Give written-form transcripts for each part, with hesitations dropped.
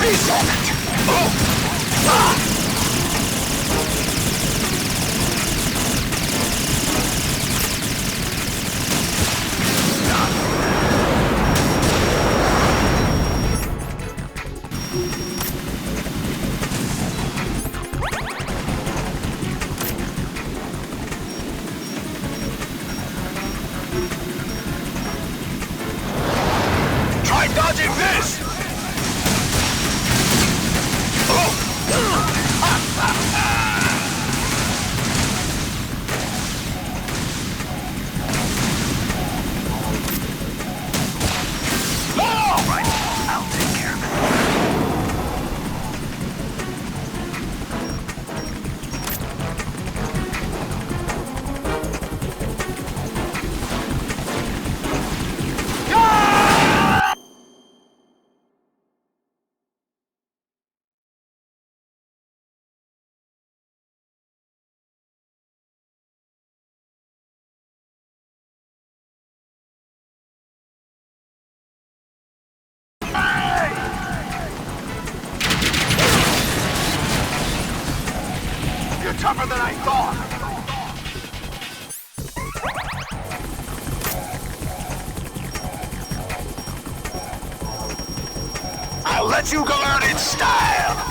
Reset! Oh! Ah! Try dodging this! You're tougher than I thought! I'll let you go out in style!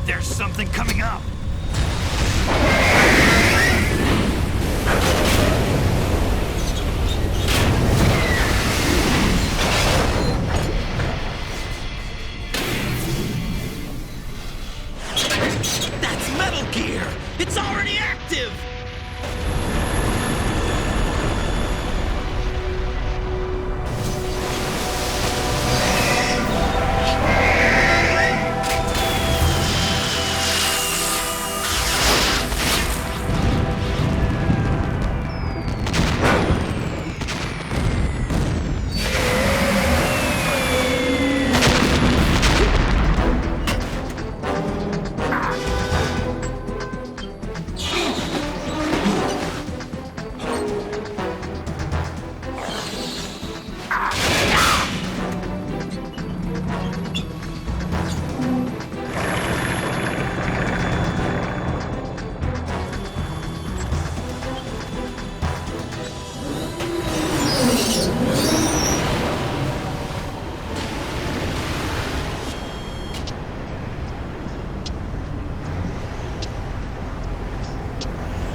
There's something coming up! That's Metal Gear! It's already active!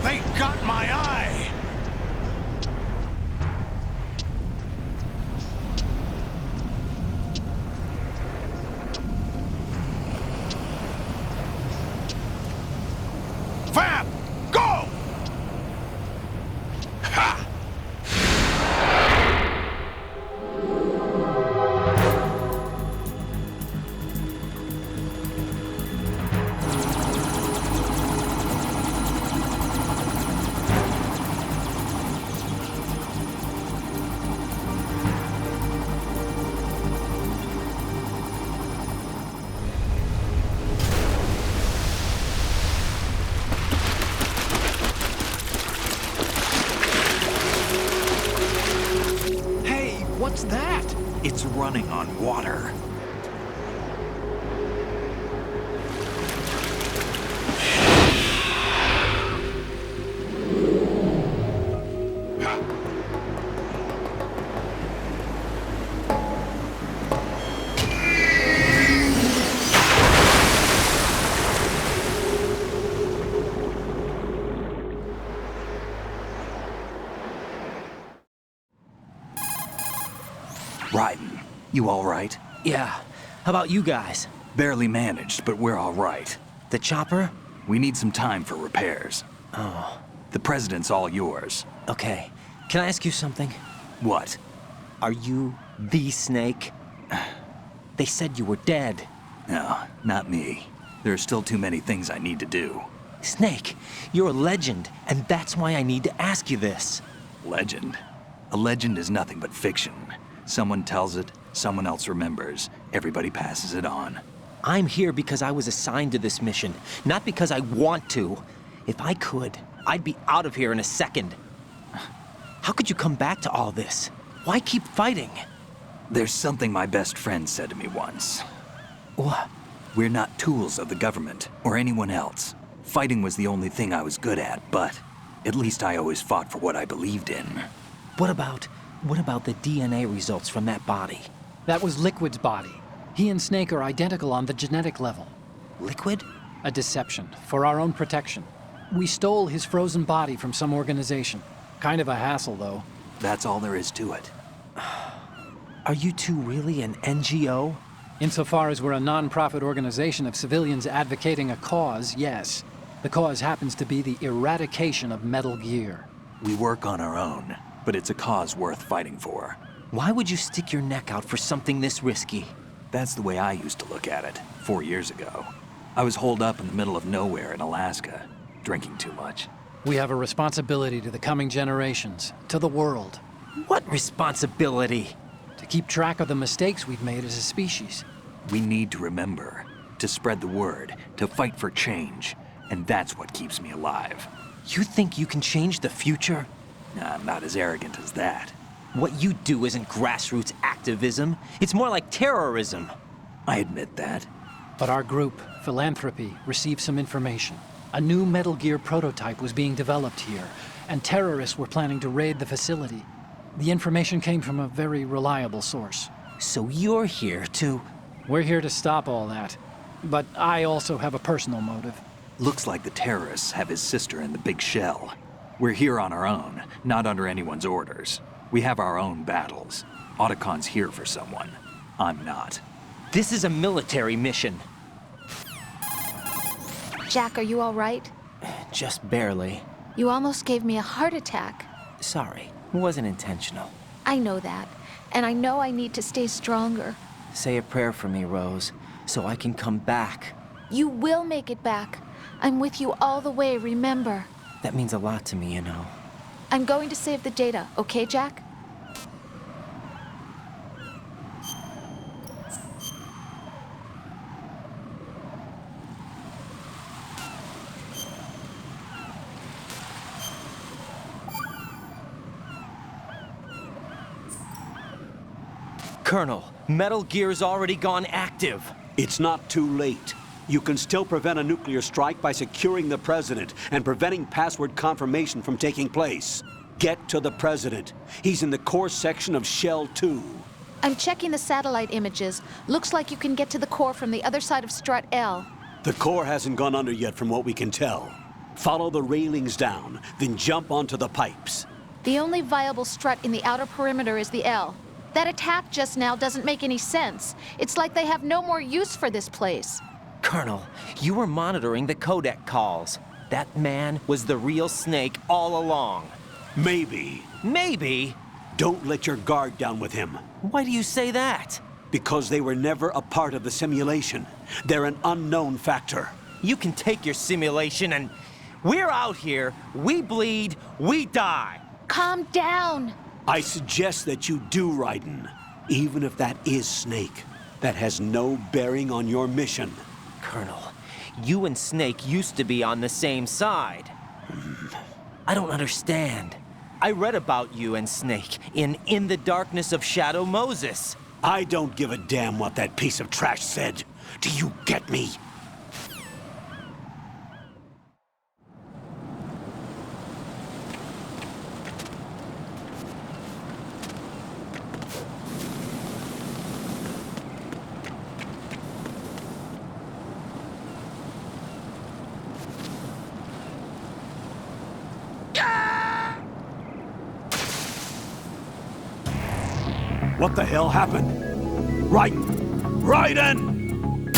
They got my eye! Fab! Go! Ha! What's that? It's running on water. Raiden, you all right? Yeah. How about you guys? Barely managed, but we're all right. The chopper? We need some time for repairs. Oh. The president's all yours. Okay. Can I ask you something? What? Are you the Snake? They said you were dead. No, not me. There are still too many things I need to do. Snake, you're a legend, and that's why I need to ask you this. Legend? A legend is nothing but fiction. Someone tells it, someone else remembers. Everybody passes it on. I'm here because I was assigned to this mission, not because I want to. If I could, I'd be out of here in a second. How could you come back to all this? Why keep fighting? There's something my best friend said to me once. What? We're not tools of the government or anyone else. Fighting was the only thing I was good at, but at least I always fought for what I believed in. What about the DNA results from that body? That was Liquid's body. He and Snake are identical on the genetic level. Liquid? A deception, for our own protection. We stole his frozen body from some organization. Kind of a hassle, though. That's all there is to it. Are you two really an NGO? Insofar as we're a non-profit organization of civilians advocating a cause, yes. The cause happens to be the eradication of Metal Gear. We work on our own, but it's a cause worth fighting for. Why would you stick your neck out for something this risky? That's the way I used to look at it, 4 years ago. I was holed up in the middle of nowhere in Alaska, drinking too much. We have a responsibility to the coming generations, to the world. What responsibility? To keep track of the mistakes we've made as a species. We need to remember, to spread the word, to fight for change, and that's what keeps me alive. You think you can change the future? Nah, I'm not as arrogant as that. What you do isn't grassroots activism. It's more like terrorism. I admit that. But our group, Philanthropy, received some information. A new Metal Gear prototype was being developed here, and terrorists were planning to raid the facility. The information came from a very reliable source. So you're here to... We're here to stop all that. But I also have a personal motive. Looks like the terrorists have his sister in the big shell. We're here on our own, not under anyone's orders. We have our own battles. Otacon's here for someone. I'm not. This is a military mission. Jack, are you all right? Just barely. You almost gave me a heart attack. Sorry, it wasn't intentional. I know that, and I know I need to stay stronger. Say a prayer for me, Rose, so I can come back. You will make it back. I'm with you all the way, remember. That means a lot to me, you know. I'm going to save the data, okay, Jack? Colonel, Metal Gear's already gone active. It's not too late. You can still prevent a nuclear strike by securing the president and preventing password confirmation from taking place. Get to the president. He's in the core section of Shell 2. I'm checking the satellite images. Looks like you can get to the core from the other side of Strut L. The core hasn't gone under yet from what we can tell. Follow the railings down, then jump onto the pipes. The only viable strut in the outer perimeter is the L. That attack just now doesn't make any sense. It's like they have no more use for this place. Colonel, you were monitoring the codec calls. That man was the real Snake all along. Maybe. Maybe? Don't let your guard down with him. Why do you say that? Because they were never a part of the simulation. They're an unknown factor. You can take your simulation and... We're out here, we bleed, we die. Calm down. I suggest that you do, Raiden. Even if that is Snake. That has no bearing on your mission. Colonel, you and Snake used to be on the same side. I don't understand. I read about you and Snake in the Darkness of Shadow Moses. I don't give a damn what that piece of trash said. Do you get me? What the hell happened? Raiden! Raiden!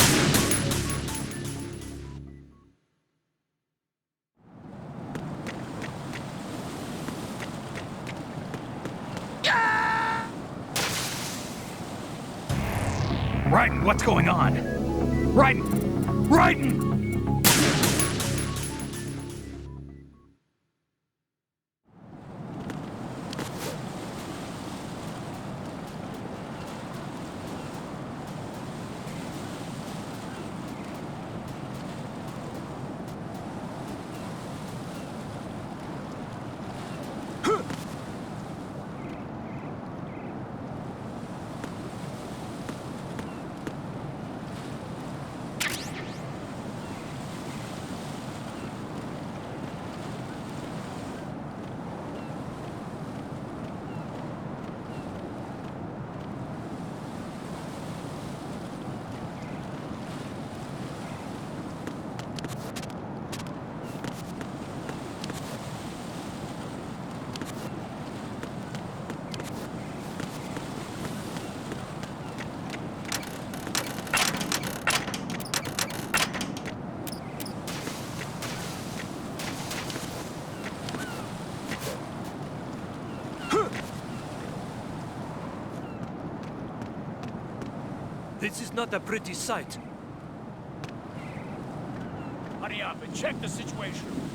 Raiden, what's going on? Raiden! Raiden! This is not a pretty sight. Hurry up and check the situation.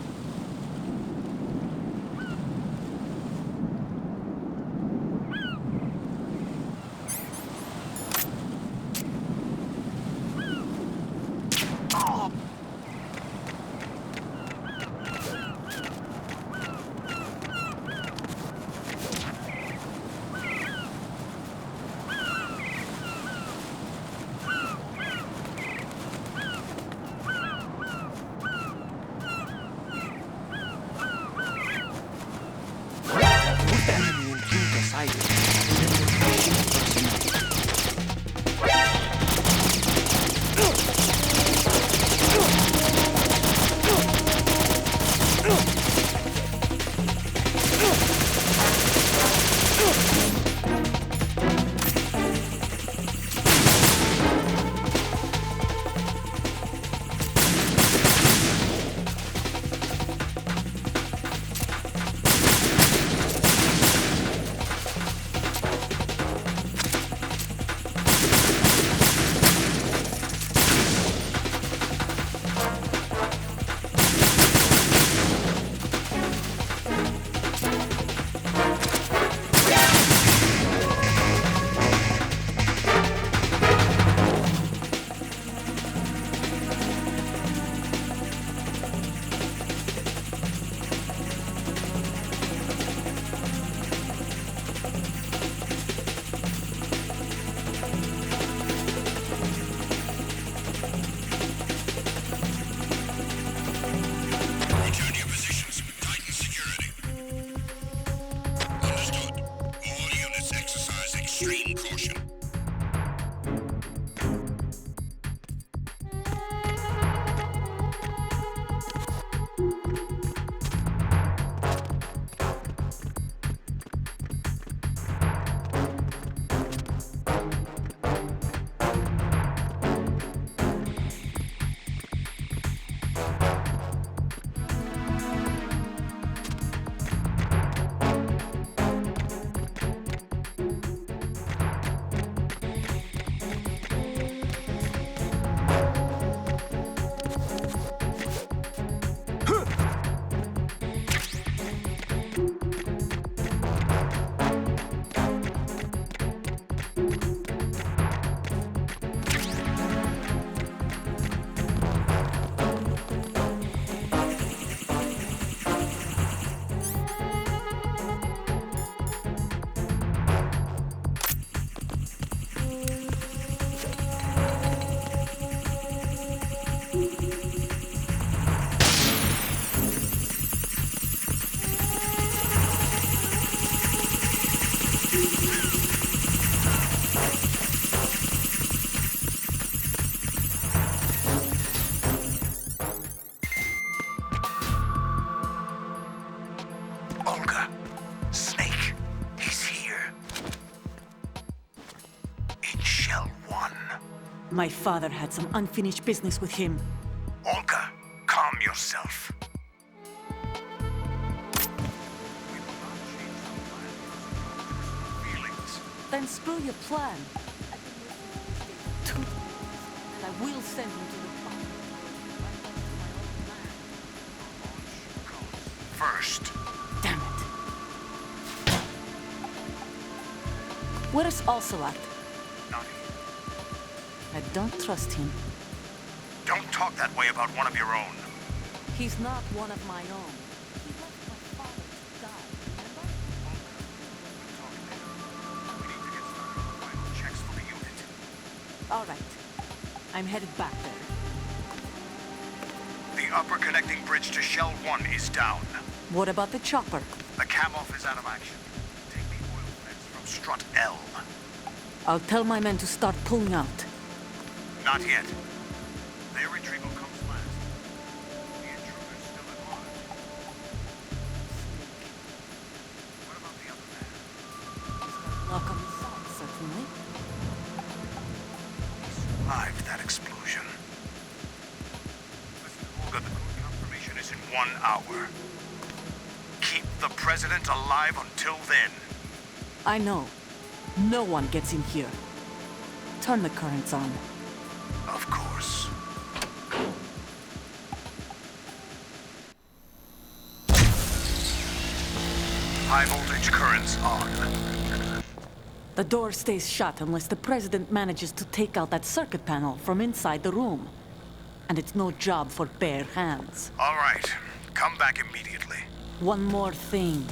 My father had some unfinished business with him. Olga, calm yourself. Then screw your plan. And I will send him to the farm. First. Damn it. Where's Ocelot? Not here. I don't trust him. Don't talk that way about one of your own. He's not one of my own. He left my father to die, remember? We need to get started on the final checks for the unit. All right. I'm headed back there. The upper connecting bridge to Shell 1 is down. What about the chopper? The cam-off is out of action. Take the oil vents from strut L. I'll tell my men to start pulling out. Not yet. Their retrieval comes last. The intruder's still at large. What about the other man? Lock on his side, certainly. He survived that explosion. Listen, Olga, the code confirmation is in 1 hour. Keep the president alive until then. I know. No one gets in here. Turn the currents on. Of course. High voltage currents on. The door stays shut unless the president manages to take out that circuit panel from inside the room. And it's no job for bare hands. All right. Come back immediately. One more thing.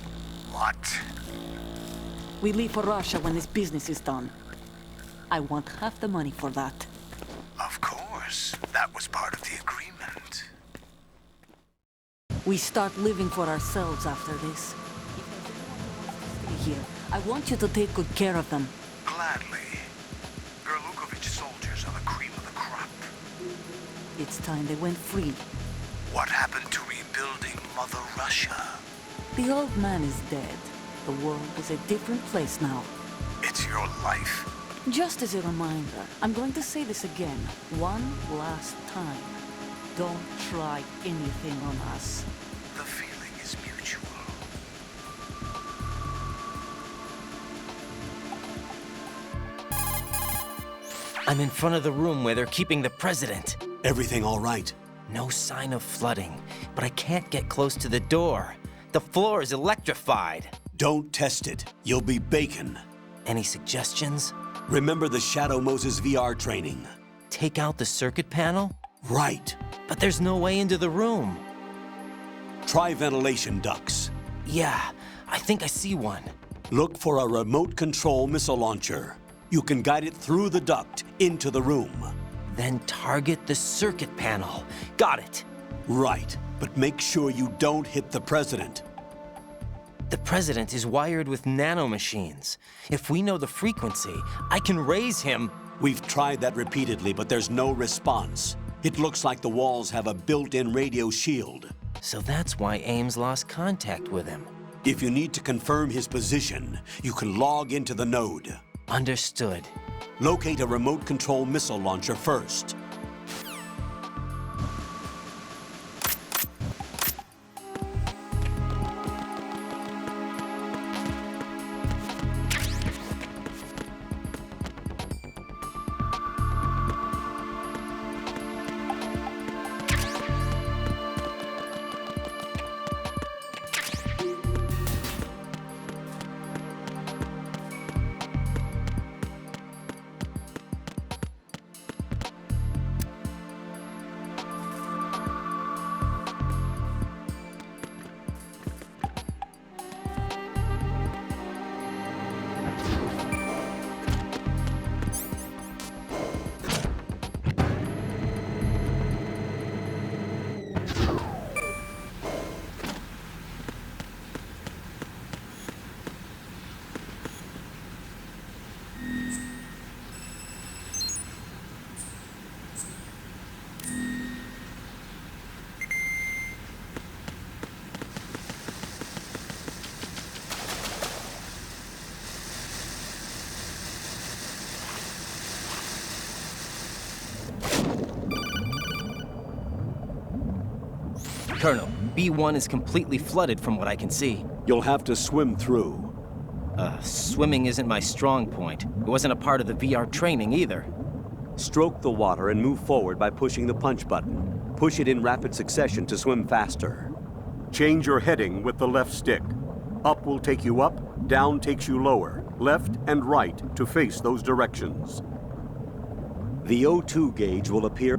What? We leave for Russia when this business is done. I want half the money for that. Of course. That was part of the agreement. We start living for ourselves after this. If there's anyone who wants to stay here, I want you to take good care of them. Gladly. Gerlukovich soldiers are the cream of the crop. It's time they went free. What happened to rebuilding Mother Russia? The old man is dead. The world is a different place now. It's your life. Just as a reminder, I'm going to say this again, one last time. Don't try anything on us. The feeling is mutual. I'm in front of the room where they're keeping the president. Everything all right? No sign of flooding, but I can't get close to the door. The floor is electrified. Don't test it. You'll be bacon. Any suggestions? Remember the Shadow Moses VR training? Take out the circuit panel? Right. But there's no way into the room. Try ventilation ducts. Yeah, I think I see one. Look for a remote control missile launcher. You can guide it through the duct into the room. Then target the circuit panel. Got it. Right, but make sure you don't hit the president. The president is wired with nanomachines. If we know the frequency, I can raise him. We've tried that repeatedly, but there's no response. It looks like the walls have a built-in radio shield. So that's why Ames lost contact with him. If you need to confirm his position, you can log into the node. Understood. Locate a remote control missile launcher first. Colonel, B1 is completely flooded from what I can see. You'll have to swim through. Swimming isn't my strong point. It wasn't a part of the VR training either. Stroke the water and move forward by pushing the punch button. Push it in rapid succession to swim faster. Change your heading with the left stick. Up will take you up, down takes you lower, left and right to face those directions. The O2 gauge will appear.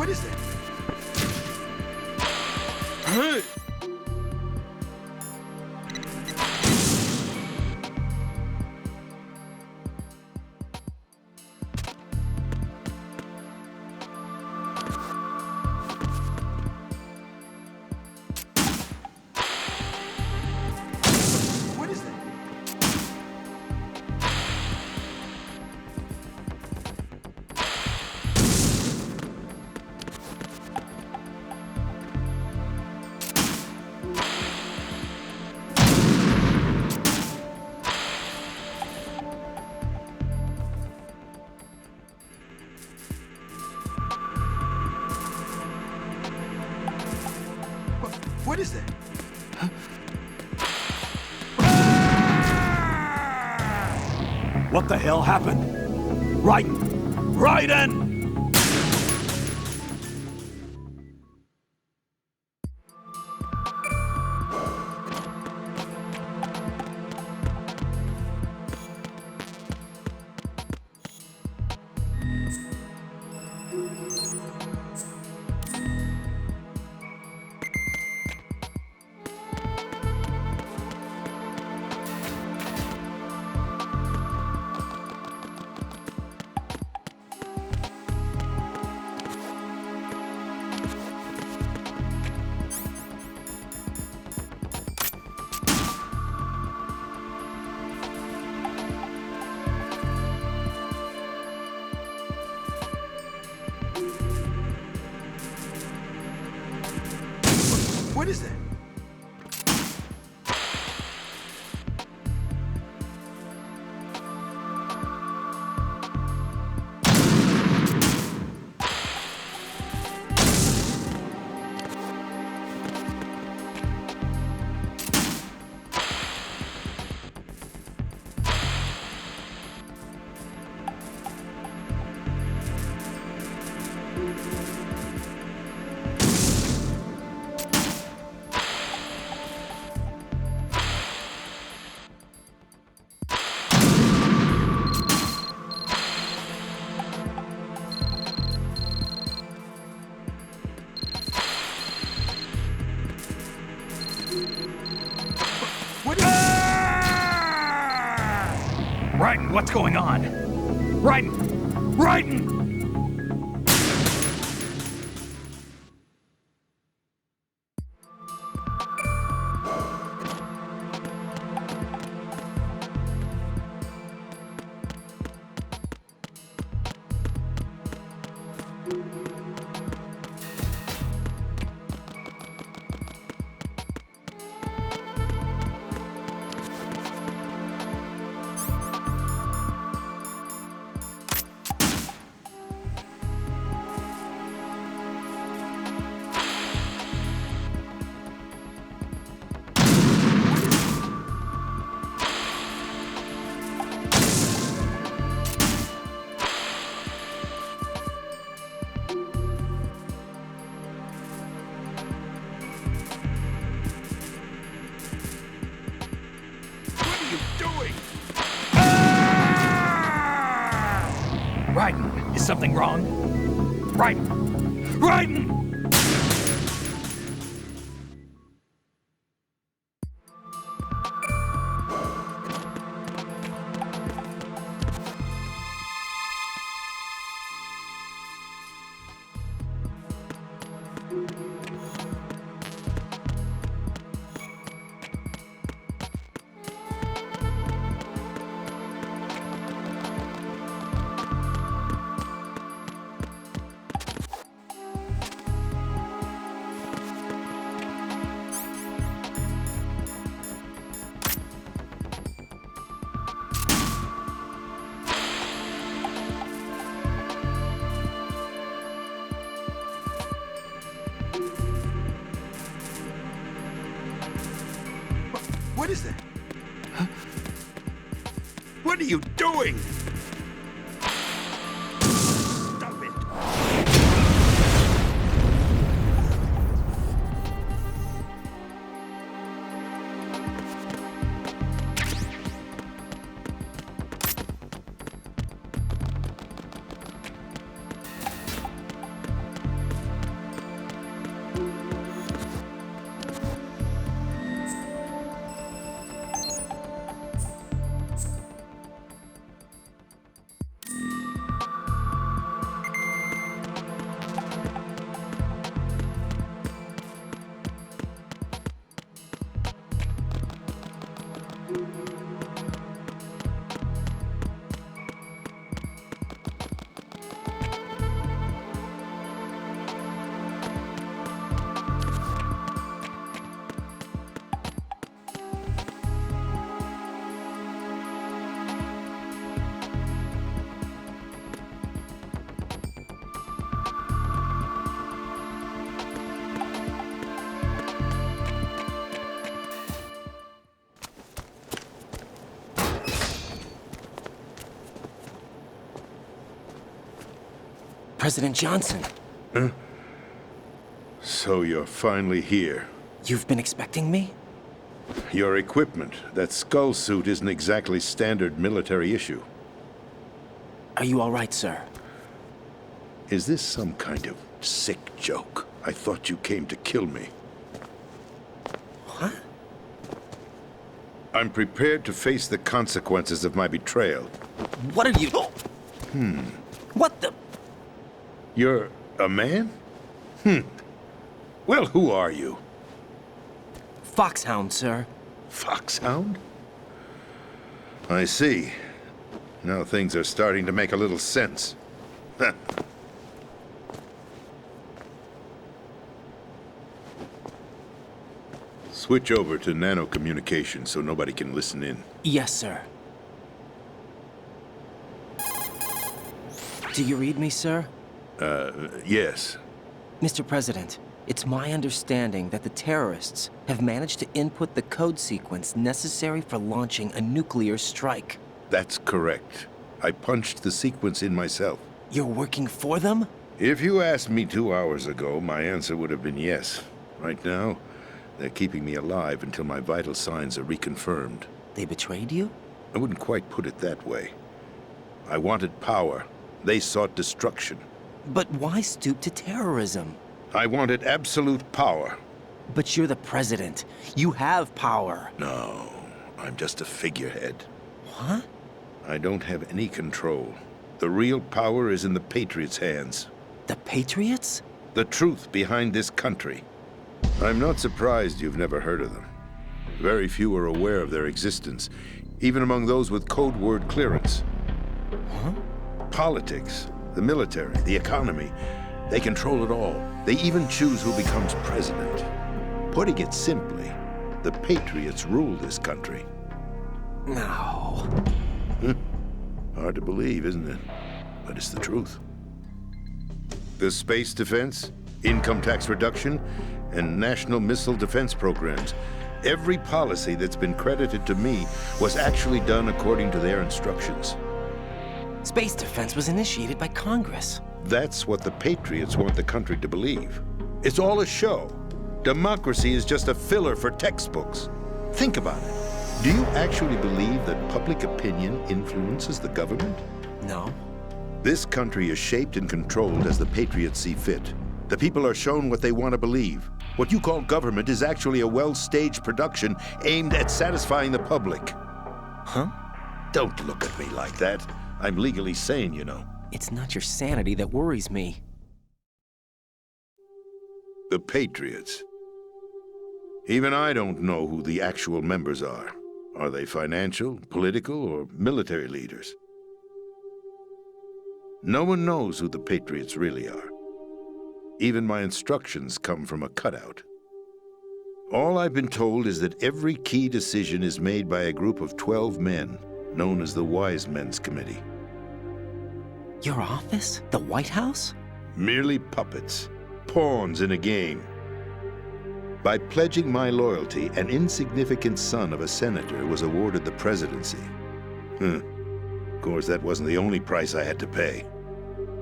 What is it? What is it? What is that? What the hell happened? Raiden! Raiden! What is that? Raiden, what's going on? Raiden! Raiden! doing? Raiden, is something wrong? Raiden! Raiden! What is that? Huh? What are you doing? Stop it! President Johnson. Huh? So you're finally here. You've been expecting me? Your equipment, that skull suit isn't exactly standard military issue. Are you all right, sir? Is this some kind of sick joke? I thought you came to kill me. What? I'm prepared to face the consequences of my betrayal. What are you... What the... You're a man? Well, who are you? Foxhound, sir. Foxhound? I see. Now things are starting to make a little sense. Switch over to nano-communication so nobody can listen in. Yes, sir. Do you read me, sir? Yes. Mr. President, it's my understanding that the terrorists have managed to input the code sequence necessary for launching a nuclear strike. That's correct. I punched the sequence in myself. You're working for them? If you asked me 2 hours ago, my answer would have been yes. Right now, they're keeping me alive until my vital signs are reconfirmed. They betrayed you? I wouldn't quite put it that way. I wanted power. They sought destruction. But why stoop to terrorism? I wanted absolute power. But you're the president. You have power. No, I'm just a figurehead. What? I don't have any control. The real power is in the Patriots' hands. The Patriots? The truth behind this country. I'm not surprised you've never heard of them. Very few are aware of their existence, even among those with code word clearance. Huh? Politics, the military, the economy, they control it all. They even choose who becomes president. Putting it simply, the Patriots rule this country. No. Hard to believe, isn't it? But it's the truth. The space defense, income tax reduction, and national missile defense programs. Every policy that's been credited to me was actually done according to their instructions. Space defense was initiated by Congress. That's what the Patriots want the country to believe. It's all a show. Democracy is just a filler for textbooks. Think about it. Do you actually believe that public opinion influences the government? No. This country is shaped and controlled as the patriots see fit. The people are shown what they want to believe. What you call government is actually a well-staged production aimed at satisfying the public. Huh? Don't look at me like that. I'm legally sane, you know. It's not your sanity that worries me. The Patriots. Even I don't know who the actual members are. Are they financial, political, or military leaders? No one knows who the Patriots really are. Even my instructions come from a cutout. All I've been told is that every key decision is made by a group of 12 men, known as the Wise Men's Committee. Your office? The White House? Merely puppets, pawns in a game. By pledging my loyalty, an insignificant son of a senator was awarded the presidency. Of course, that wasn't the only price I had to pay.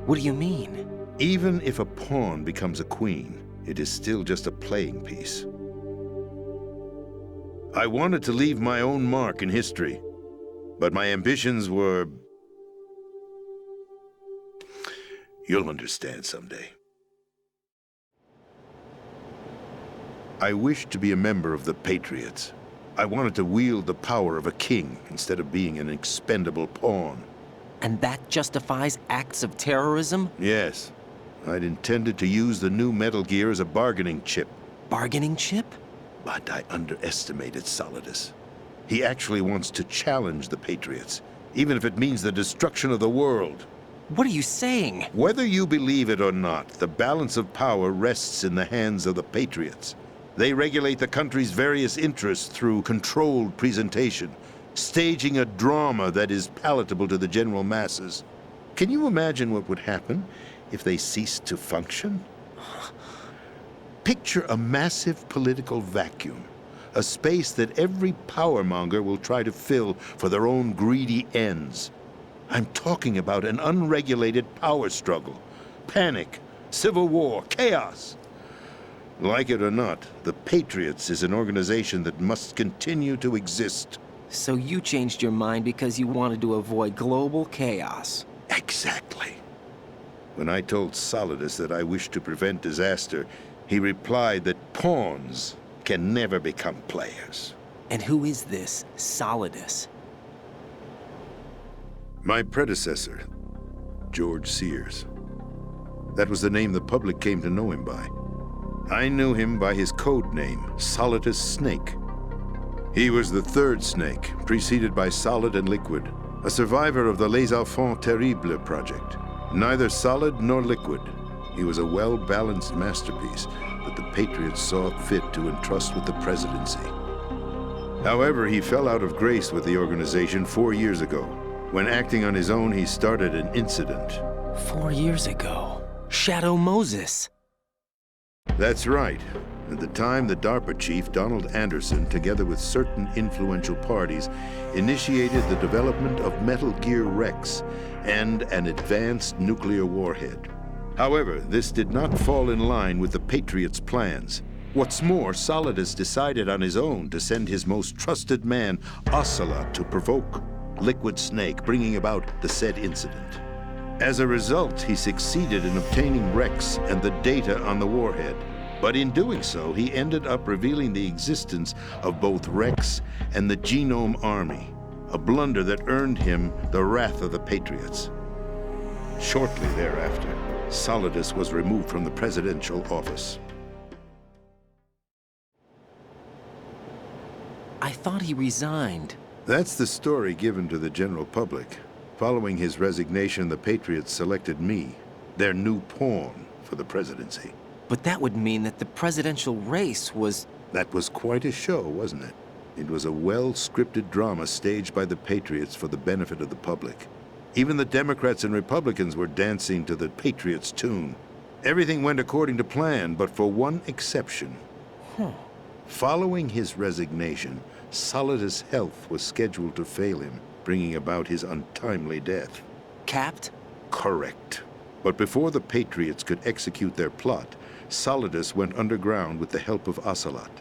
What do you mean? Even if a pawn becomes a queen, it is still just a playing piece. I wanted to leave my own mark in history, but my ambitions were... You'll understand someday. I wished to be a member of the Patriots. I wanted to wield the power of a king instead of being an expendable pawn. And that justifies acts of terrorism? Yes. I'd intended to use the new Metal Gear as a bargaining chip. Bargaining chip? But I underestimated Solidus. He actually wants to challenge the Patriots, even if it means the destruction of the world. What are you saying? Whether you believe it or not, the balance of power rests in the hands of the Patriots. They regulate the country's various interests through controlled presentation, staging a drama that is palatable to the general masses. Can you imagine what would happen if they ceased to function? Picture a massive political vacuum, a space that every powermonger will try to fill for their own greedy ends. I'm talking about an unregulated power struggle, panic, civil war, chaos. Like it or not, the Patriots is an organization that must continue to exist. So you changed your mind because you wanted to avoid global chaos. Exactly. When I told Solidus that I wished to prevent disaster, he replied that pawns can never become players. And who is this Solidus? My predecessor, George Sears. That was the name the public came to know him by. I knew him by his code name, Solidus Snake. He was the third snake, preceded by Solid and Liquid, a survivor of the Les Enfants Terribles project. Neither solid nor liquid, he was a well-balanced masterpiece that the Patriots saw fit to entrust with the presidency. However, he fell out of grace with the organization 4 years ago. When acting on his own, he started an incident. 4 years ago? Shadow Moses. That's right. At the time, the DARPA chief, Donald Anderson, together with certain influential parties, initiated the development of Metal Gear Rex and an advanced nuclear warhead. However, this did not fall in line with the Patriots' plans. What's more, Solidus decided on his own to send his most trusted man, Ocelot, to provoke Liquid Snake, bringing about the said incident. As a result, he succeeded in obtaining Rex and the data on the warhead. But in doing so, he ended up revealing the existence of both Rex and the Genome Army, a blunder that earned him the wrath of the Patriots. Shortly thereafter, Solidus was removed from the presidential office. I thought he resigned. That's the story given to the general public. Following his resignation, the Patriots selected me, their new pawn, for the presidency. But that would mean that the presidential race was... That was quite a show, wasn't it? It was a well-scripted drama staged by the Patriots for the benefit of the public. Even the Democrats and Republicans were dancing to the Patriots' tune. Everything went according to plan, but for one exception. Following his resignation, Solidus' health was scheduled to fail him, bringing about his untimely death. Capped? Correct. But before the Patriots could execute their plot, Solidus went underground with the help of Ocelot.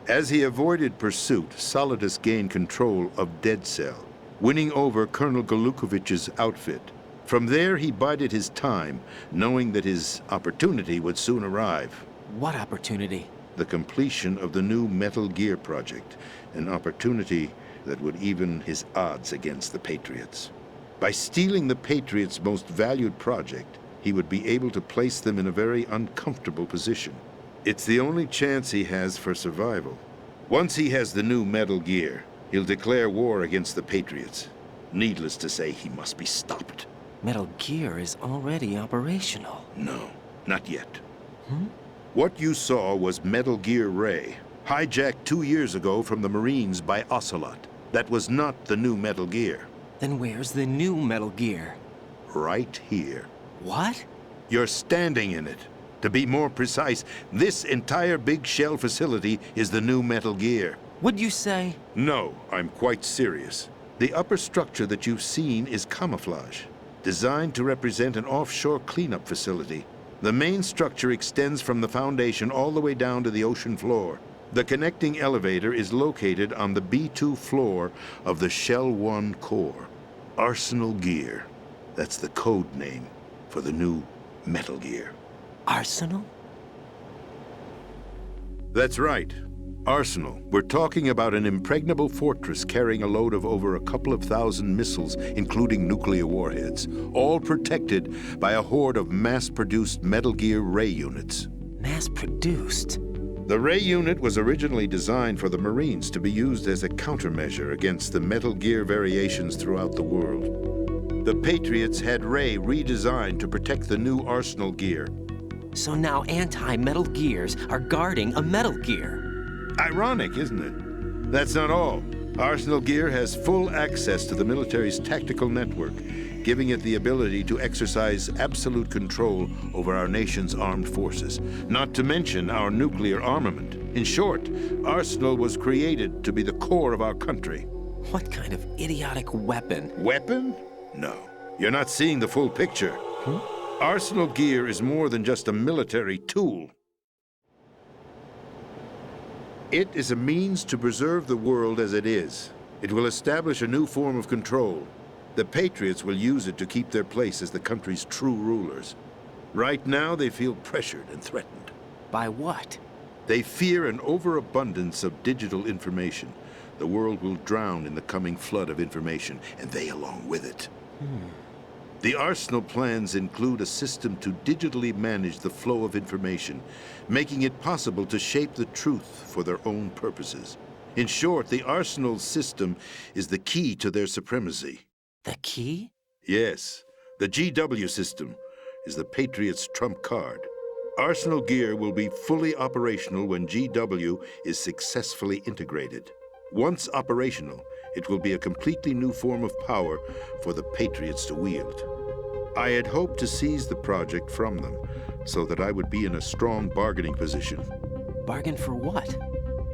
As he avoided pursuit, Solidus gained control of Dead Cell, winning over Colonel Golukovich's outfit. From there, he bided his time, knowing that his opportunity would soon arrive. What opportunity? The completion of the new Metal Gear project, an opportunity that would even his odds against the Patriots. By stealing the Patriots' most valued project, he would be able to place them in a very uncomfortable position. It's the only chance he has for survival. Once he has the new Metal Gear, he'll declare war against the Patriots. Needless to say, he must be stopped. Metal Gear is already operational. No, not yet. What you saw was Metal Gear Ray, hijacked 2 years ago from the Marines by Ocelot. That was not the new Metal Gear. Then where's the new Metal Gear? Right here. What? You're standing in it. To be more precise, this entire big shell facility is the new Metal Gear. What'd you say? No, I'm quite serious. The upper structure that you've seen is camouflage, designed to represent an offshore cleanup facility. The main structure extends from the foundation all the way down to the ocean floor. The connecting elevator is located on the B2 floor of the Shell 1 core. Arsenal Gear. That's the code name for the new Metal Gear. Arsenal? That's right. Arsenal. We're talking about an impregnable fortress carrying a load of over a couple of thousand missiles, including nuclear warheads, all protected by a horde of mass-produced Metal Gear Ray units. Mass-produced? The Ray unit was originally designed for the Marines to be used as a countermeasure against the Metal Gear variations throughout the world. The Patriots had Ray redesigned to protect the new Arsenal Gear. So now anti-Metal Gears are guarding a Metal Gear. Ironic, isn't it? That's not all. Arsenal Gear has full access to the military's tactical network, giving it the ability to exercise absolute control over our nation's armed forces, not to mention our nuclear armament. In short, Arsenal was created to be the core of our country. What kind of idiotic weapon? Weapon? No. You're not seeing the full picture. Arsenal Gear is more than just a military tool. It is a means to preserve the world as it is. It will establish a new form of control. The Patriots will use it to keep their place as the country's true rulers. Right now, they feel pressured and threatened. By what? They fear an overabundance of digital information. The world will drown in the coming flood of information, and they along with it. The Arsenal plans include a system to digitally manage the flow of information, making it possible to shape the truth for their own purposes. In short, the Arsenal system is the key to their supremacy. The key? Yes. The GW system is the Patriots' trump card. Arsenal Gear will be fully operational when GW is successfully integrated. Once operational, it will be a completely new form of power for the Patriots to wield. I had hoped to seize the project from them, so that I would be in a strong bargaining position. Bargain for what?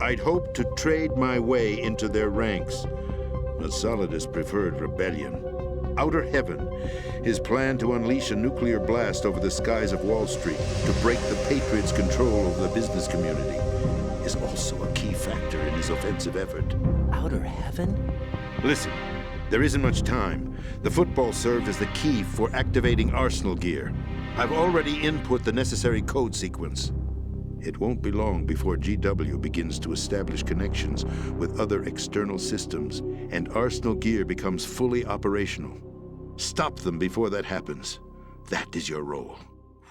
I'd hoped to trade my way into their ranks, but Solidus preferred rebellion. Outer Heaven, his plan to unleash a nuclear blast over the skies of Wall Street to break the Patriots' control over the business community, is also a key factor in his offensive effort. Outer Heaven? Listen, there isn't much time. The football served as the key for activating Arsenal Gear. I've already input the necessary code sequence. It won't be long before GW begins to establish connections with other external systems, and Arsenal Gear becomes fully operational. Stop them before that happens. That is your role.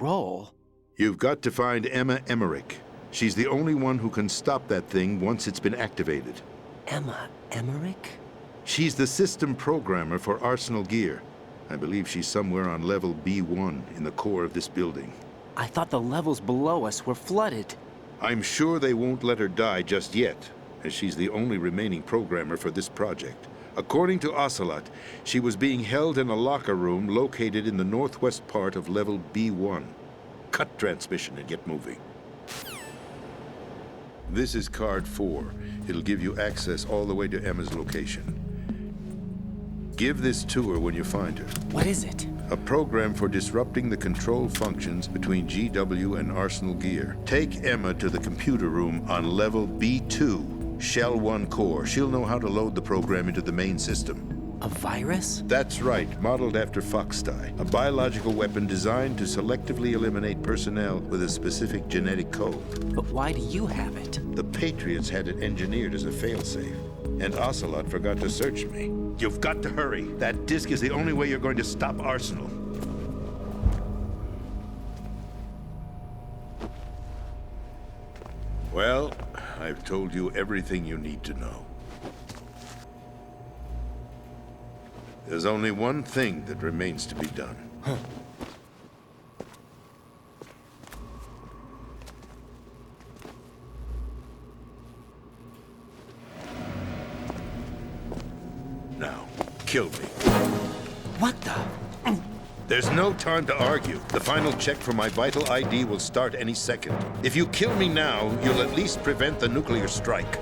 Role? You've got to find Emma Emmerich. She's the only one who can stop that thing once it's been activated. Emma Emmerich? She's the system programmer for Arsenal Gear. I believe she's somewhere on level B1 in the core of this building. I thought the levels below us were flooded. I'm sure they won't let her die just yet, as she's the only remaining programmer for this project. According to Ocelot, she was being held in a locker room located in the northwest part of level B1. Cut transmission and get moving. This is card 4. It'll give you access all the way to Emma's location. Give this to her when you find her. What is it? A program for disrupting the control functions between GW and Arsenal Gear. Take Emma to the computer room on level B2, Shell 1 core. She'll know how to load the program into the main system. A virus? That's right, modeled after Foxdie. A biological weapon designed to selectively eliminate personnel with a specific genetic code. But why do you have it? The Patriots had it engineered as a failsafe, and Ocelot forgot to search me. You've got to hurry. That disk is the only way you're going to stop Arsenal. Well, I've told you everything you need to know. There's only one thing that remains to be done. Now, kill me. What the? There's no time to argue. The final check for my vital ID will start any second. If you kill me now, you'll at least prevent the nuclear strike.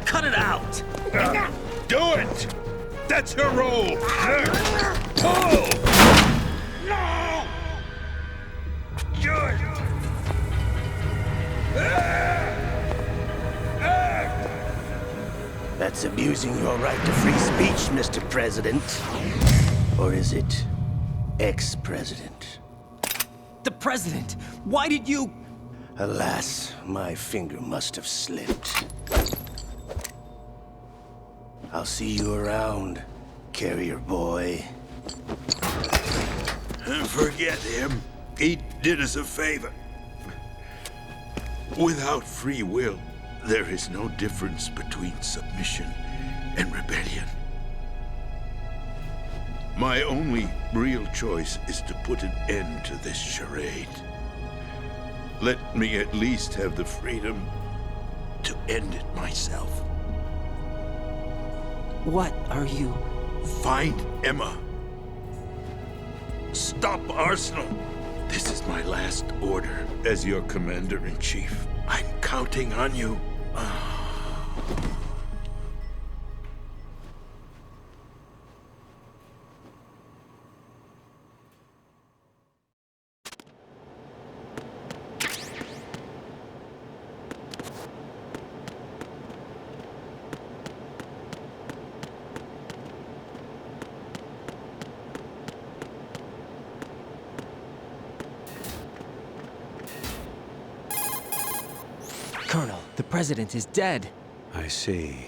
Cut it out! Do it! That's your role! Pull! No! That's abusing your right to free speech, Mr. President. Or is it ex-president? The president! Why did you... Alas, my finger must have slipped. I'll see you around, carrier boy. Forget him. He did us a favor. Without free will, there is no difference between submission and rebellion. My only real choice is to put an end to this charade. Let me at least have the freedom to end it myself. What are you... Find Emma. Stop Arsenal. This is my last order as your commander-in-chief. I'm counting on you. Colonel, the president is dead. I see.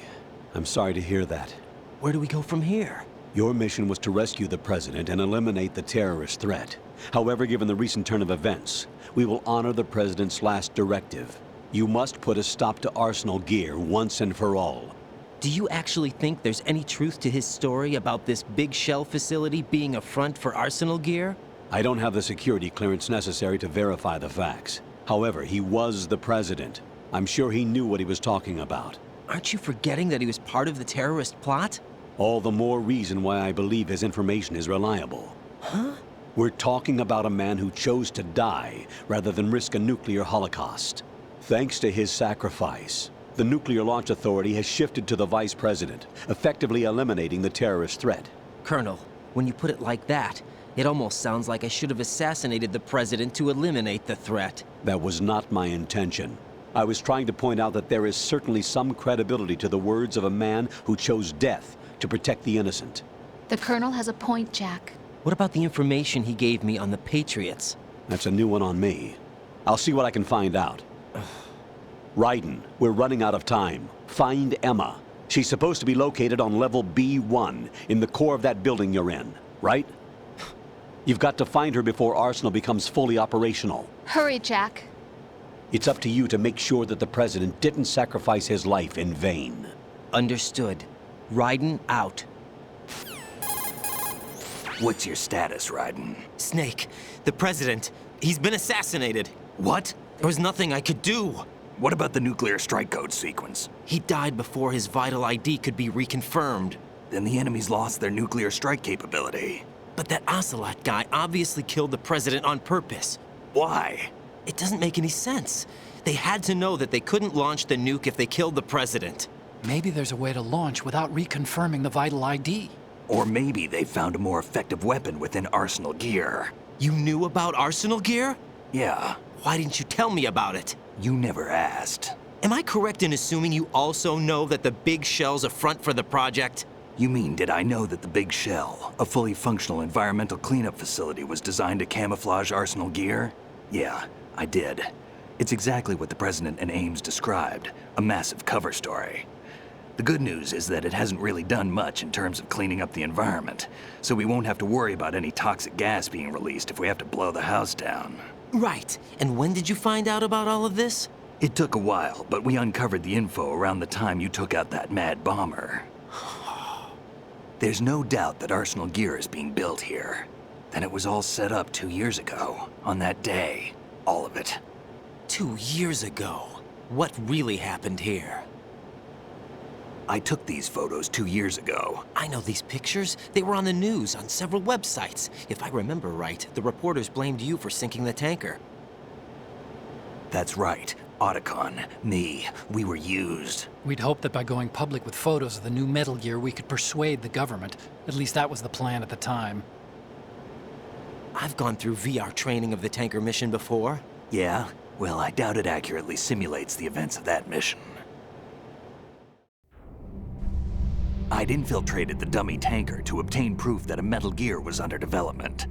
I'm sorry to hear that. Where do we go from here? Your mission was to rescue the president and eliminate the terrorist threat. However, given the recent turn of events, we will honor the president's last directive. You must put a stop to Arsenal Gear once and for all. Do you actually think there's any truth to his story about this big shell facility being a front for Arsenal Gear? I don't have the security clearance necessary to verify the facts. However, he was the president. I'm sure he knew what he was talking about. Aren't you forgetting that he was part of the terrorist plot? All the more reason why I believe his information is reliable. Huh? We're talking about a man who chose to die rather than risk a nuclear holocaust. Thanks to his sacrifice, the Nuclear Launch Authority has shifted to the vice president, effectively eliminating the terrorist threat. Colonel, when you put it like that, it almost sounds like I should have assassinated the president to eliminate the threat. That was not my intention. I was trying to point out that there is certainly some credibility to the words of a man who chose death to protect the innocent. The Colonel has a point, Jack. What about the information he gave me on the Patriots? That's a new one on me. I'll see what I can find out. Raiden, we're running out of time. Find Emma. She's supposed to be located on level B1, in the core of that building you're in, right? You've got to find her before Arsenal becomes fully operational. Hurry, Jack. It's up to you to make sure that the president didn't sacrifice his life in vain. Understood. Raiden out. What's your status, Raiden? Snake, the president, he's been assassinated. What? There was nothing I could do. What about the nuclear strike code sequence? He died before his vital ID could be reconfirmed. Then the enemy's lost their nuclear strike capability. But that Ocelot guy obviously killed the president on purpose. Why? It doesn't make any sense. They had to know that they couldn't launch the nuke if they killed the president. Maybe there's a way to launch without reconfirming the vital ID. Or maybe they found a more effective weapon within Arsenal gear. You knew about Arsenal gear? Yeah, Why didn't you tell me about it? you never asked. Am I correct in assuming you also know that the big shell's a front for the project? You mean, did I know that the Big Shell, a fully functional environmental cleanup facility, was designed to camouflage Arsenal gear? Yeah, I did. It's exactly what the President and Ames described, a massive cover story. The good news is that it hasn't really done much in terms of cleaning up the environment, so we won't have to worry about any toxic gas being released if we have to blow the house down. Right. And when did you find out about all of this? It took a while, but we uncovered the info around the time you took out that mad bomber. There's no doubt that Arsenal gear is being built here. Then it was all set up 2 years ago, on that day. All of it. 2 years ago. What really happened here? I took these photos 2 years ago. I know these pictures. They were on the news, on several websites. If I remember right, the reporters blamed you for sinking the tanker. That's right. Otacon, me, we were used. We'd hoped that by going public with photos of the new Metal Gear, we could persuade the government. At least that was the plan at the time. I've gone through VR training of the tanker mission before. Yeah? Well, I doubt it accurately simulates the events of that mission. I'd infiltrated the dummy tanker to obtain proof that a Metal Gear was under development.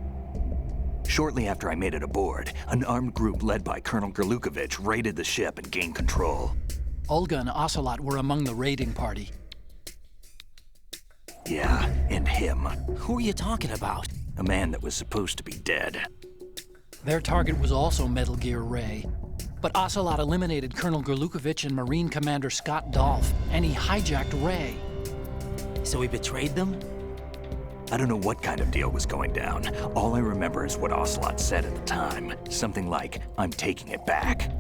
Shortly after I made it aboard, an armed group led by Colonel Gerlukovich raided the ship and gained control. Olga and Ocelot were among the raiding party. Yeah, and him. Who are you talking about? A man that was supposed to be dead. Their target was also Metal Gear Ray. But Ocelot eliminated Colonel Gerlukovich and Marine Commander Scott Dolph, and he hijacked Ray. So he betrayed them? I don't know what kind of deal was going down. All I remember is what Ocelot said at the time. Something like, "I'm taking it back."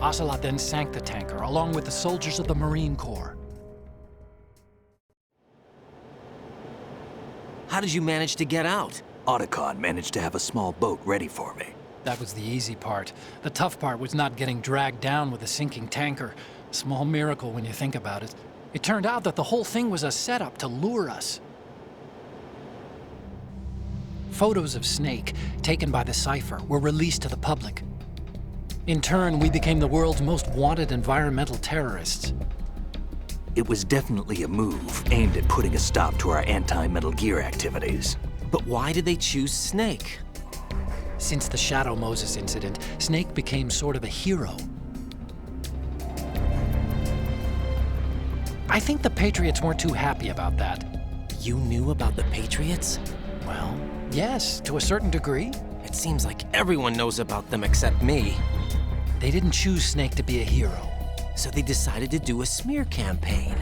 Ocelot then sank the tanker, along with the soldiers of the Marine Corps. How did you manage to get out? Otacon managed to have a small boat ready for me. That was the easy part. The tough part was not getting dragged down with a sinking tanker. Small miracle when you think about it. It turned out that the whole thing was a setup to lure us. Photos of Snake, taken by the Cypher, were released to the public. In turn, we became the world's most wanted environmental terrorists. It was definitely a move aimed at putting a stop to our anti-Metal Gear activities. But why did they choose Snake? Since the Shadow Moses incident, Snake became sort of a hero. I think the Patriots weren't too happy about that. You knew about the Patriots? Well, yes, to a certain degree. It seems like everyone knows about them except me. They didn't choose Snake to be a hero. So they decided to do a smear campaign.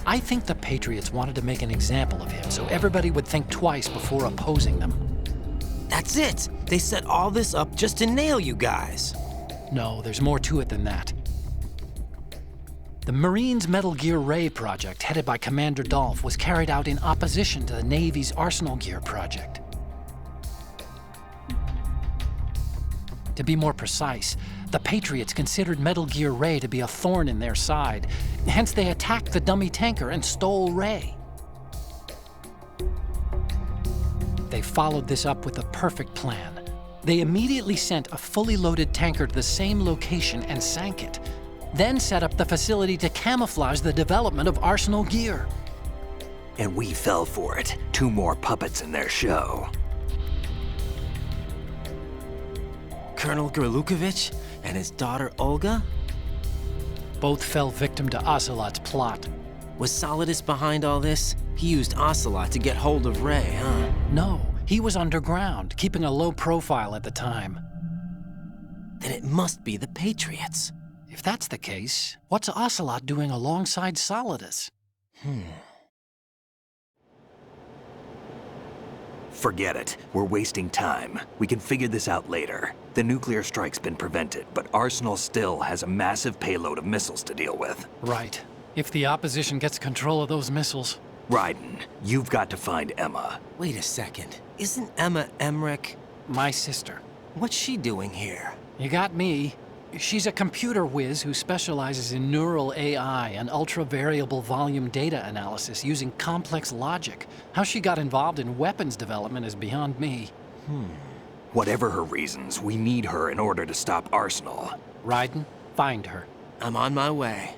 I think the Patriots wanted to make an example of him so everybody would think twice before opposing them. That's it! They set all this up just to nail you guys. No, there's more to it than that. The Marines' Metal Gear Ray project, headed by Commander Dolph, was carried out in opposition to the Navy's Arsenal Gear project. To be more precise, the Patriots considered Metal Gear Ray to be a thorn in their side. Hence, they attacked the dummy tanker and stole Ray. They followed this up with a perfect plan. They immediately sent a fully loaded tanker to the same location and sank it. Then set up the facility to camouflage the development of Arsenal Gear. And we fell for it. 2 more puppets in their show. Colonel Gerlukovich and his daughter Olga? Both fell victim to Ocelot's plot. Was Solidus behind all this? He used Ocelot to get hold of Ray, huh? No, he was underground, keeping a low profile at the time. Then it must be the Patriots. If that's the case, what's Ocelot doing alongside Solidus? Forget it. We're wasting time. We can figure this out later. The nuclear strike's been prevented, but Arsenal still has a massive payload of missiles to deal with. Right. If the opposition gets control of those missiles. Raiden, you've got to find Emma. Wait a second. Isn't Emma Emmerich? My sister. What's she doing here? You got me. She's a computer whiz who specializes in neural AI and ultra-variable volume data analysis using complex logic. How she got involved in weapons development is beyond me. Whatever her reasons, we need her in order to stop Arsenal. Raiden, find her. I'm on my way.